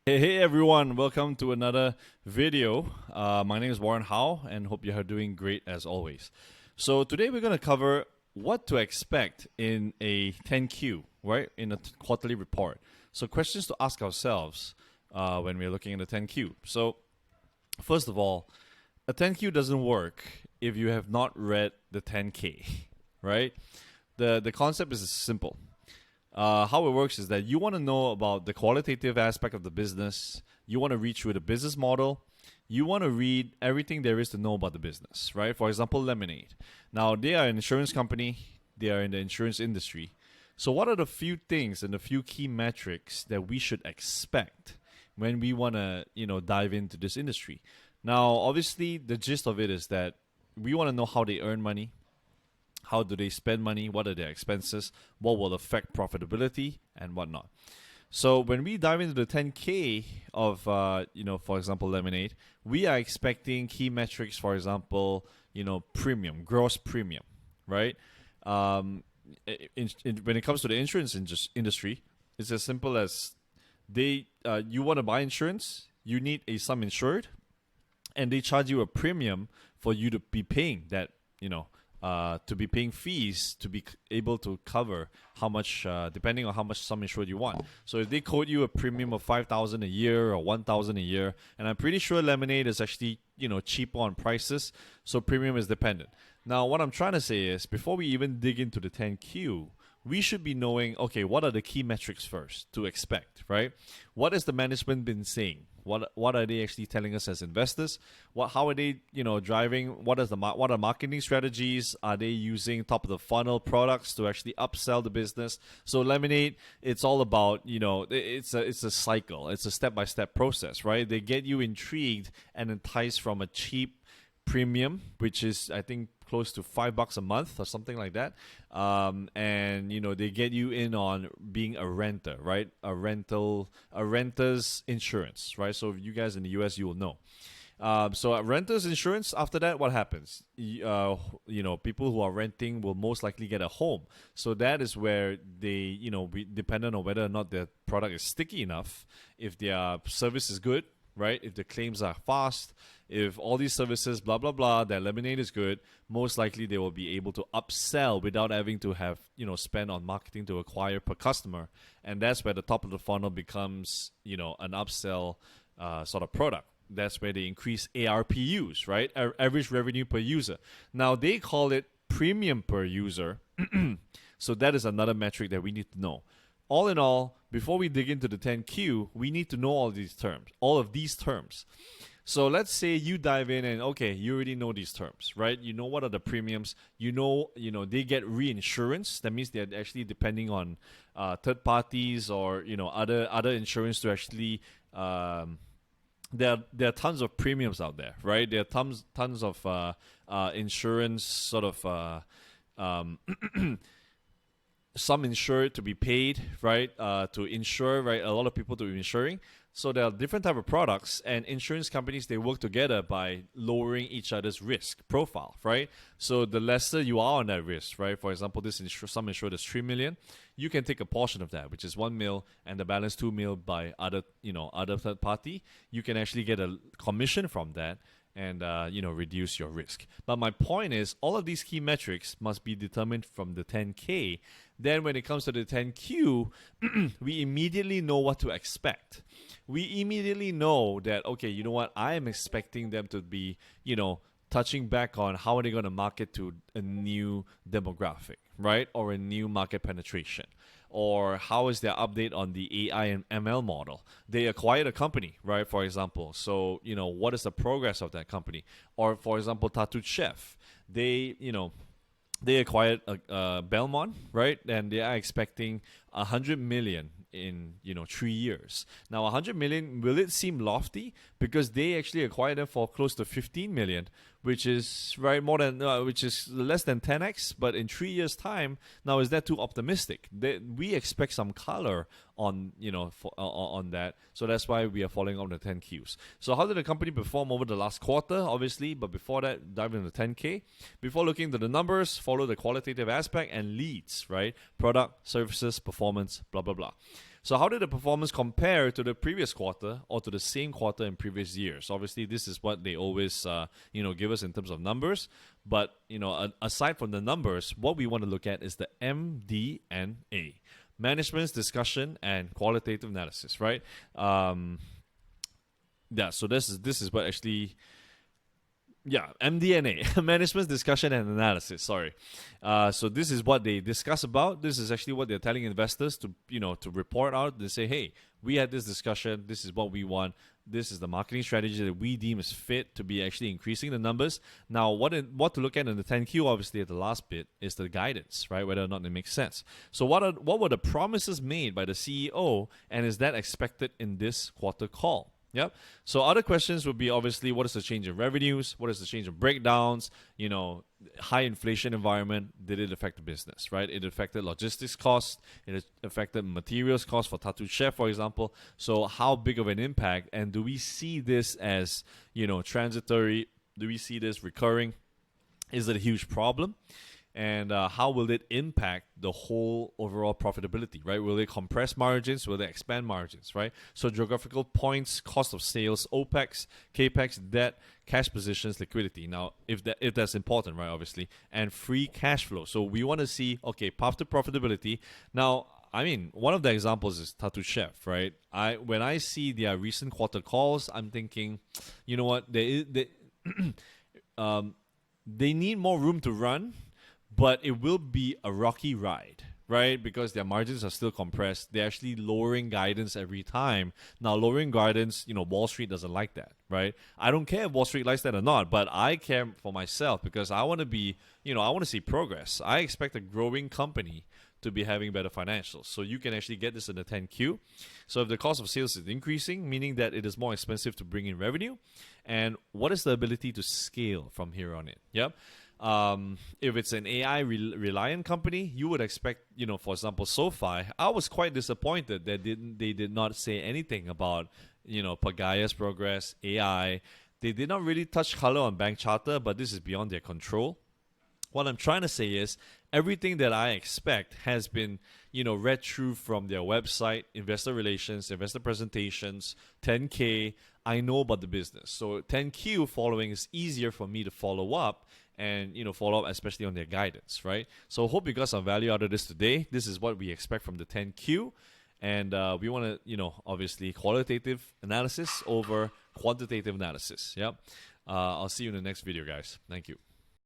Hey everyone, welcome to another video. My name is Warren Howe and hope you are doing great as always. So today we're going to cover what to expect in a 10Q, right? In a quarterly report. So questions to ask ourselves when we're looking at the 10Q. So first of all, a 10Q doesn't work if you have not read the 10K, right? The concept is simple. How it works is that you want to know about the qualitative aspect of the business. You want to read through the business model. You want to read everything there is to know about the business, right? For example, Lemonade. Now, they are an insurance company. They are in the insurance industry. So what are the few things and the few key metrics that we should expect when we want to, dive into this industry? Now, obviously, the gist of it is that we want to know how they earn money. How do they spend money? What are their expenses? What will affect profitability and whatnot? So when we dive into the 10K of, for example, Lemonade, we are expecting key metrics, for example, premium, gross premium, right? When it comes to the insurance industry, it's as simple as you want to buy insurance, you need a sum insured, and they charge you a premium for you to be paying that, to be paying fees to be able to cover how much, depending on how much sum insured you want. So if they quote you a premium of $5,000 a year or $1,000 a year, and I'm pretty sure Lemonade is actually cheaper on prices, so premium is dependent. Now, what I'm trying to say is before we even dig into the 10Q, we should be knowing, okay, what are the key metrics first to expect, right? What has the management been saying? What are they actually telling us as investors? How are they driving? What are marketing strategies? Are they using top of the funnel products to actually upsell the business? So Lemonade, it's all about it's a cycle. It's a step-by-step process, right? They get you intrigued and enticed from a cheap premium, which is I think close to $5 a month or something like that, and they get you in on being a renter, right? A renter's insurance, right? So you guys in the US, you will know. So at renter's insurance, after that, what happens? People who are renting will most likely get a home. So that is where they, dependent on whether or not their product is sticky enough, if their service is good, right? If the claims are fast, if all these services, blah, blah, blah, that Lemonade is good, most likely they will be able to upsell without having to have, spend on marketing to acquire per customer. And that's where the top of the funnel becomes, an upsell sort of product. That's where they increase ARPUs, right? Average revenue per user. Now, they call it premium per user. So that is another metric that we need to know. All in all, before we dig into the 10Q, we need to know all of these terms. So let's say you dive in and, okay, you already know these terms, right? You know what are the premiums. They get reinsurance. That means they're actually depending on third parties or, other insurance to actually there are tons of premiums out there, right? There are tons of insurance sort of some insured to be paid, right? To insure, right? A lot of people to be insuring. So there are different type of products, and insurance companies, they work together by lowering each other's risk profile, right? So the lesser you are on that risk, right? For example, some insured is 3 million. You can take a portion of that, which is 1 mil, and the balance 2 mil by other third party. You can actually get a commission from that and reduce your risk. But my point is, all of these key metrics must be determined from the 10K. Then when it comes to the 10Q, we immediately know what to expect. We immediately know that, okay, you know what, I am expecting them to be, touching back on how are they going to market to a new demographic, right? Or a new market penetration. Or how is their update on the AI and ML model? They acquired a company, right, for example. So, what is the progress of that company? Or, for example, Tattooed Chef. They acquired Belmont, right? And they are expecting 100 million in 3 years. Now 100 million, will it seem lofty? Because they actually acquired them for close to 15 million, which is which is less than 10x. But in 3 years' time, now is that too optimistic? We expect some color on on that. So that's why we are following on the 10Qs. So how did the company perform over the last quarter? Obviously, but before that, dive into the 10K. Before looking into the numbers, follow the qualitative aspect and leads, right? Product, services, performance, blah blah blah. So how did the performance compare to the previous quarter or to the same quarter in previous years? Obviously, this is what they always give us in terms of numbers. But aside from the numbers, what we want to look at is the MD&A, management's discussion and qualitative analysis, right? So this is what actually. Yeah, MD&A, Management's Discussion and Analysis. Sorry, so this is what they discuss about. This is actually what they're telling investors to report out. They say, hey, we had this discussion. This is what we want. This is the marketing strategy that we deem is fit to be actually increasing the numbers. Now, what to look at in the 10Q, obviously at the last bit, is the guidance, right? Whether or not it makes sense. So what were the promises made by the CEO, and is that expected in this quarter call? Yep. So other questions would be obviously, what is the change in revenues? What is the change in breakdowns? High inflation environment, did it affect the business, right? It affected logistics costs. It affected materials costs for Tattooed Chef, for example. So how big of an impact? And do we see this as, transitory? Do we see this recurring? Is it a huge problem? And how will it impact the whole overall profitability, right? Will it compress margins? Will it expand margins, right? So geographical points, cost of sales, OPEX, CAPEX, debt, cash positions, liquidity. Now, if that's important, right, obviously, and free cash flow. So we want to see, okay, path to profitability. Now, I mean, one of the examples is Tattooed Chef, right? When I see their recent quarter calls, I'm thinking, you know what, they need more room to run. But it will be a rocky ride, right? Because their margins are still compressed. They're actually lowering guidance every time. Now, lowering guidance, Wall Street doesn't like that, right? I don't care if Wall Street likes that or not, but I care for myself because I want to be, I want to see progress. I expect a growing company to be having better financials. So you can actually get this in the 10Q. So if the cost of sales is increasing, meaning that it is more expensive to bring in revenue, and what is the ability to scale from here on in? Yep. If it's an AI reliant company, you would expect, for example, SoFi. I was quite disappointed that they did not say anything about, Pagaya's progress, AI. They did not really touch color on bank charter, but this is beyond their control. What I'm trying to say is everything that I expect has been, read through from their website, investor relations, investor presentations, 10K. I know about the business. So 10Q following is easier for me to follow up and follow up, especially on their guidance, right? So hope you got some value out of this today. This is what we expect from the 10Q, and we want to obviously qualitative analysis over quantitative analysis. Yep. I'll see you in the next video, guys. Thank you.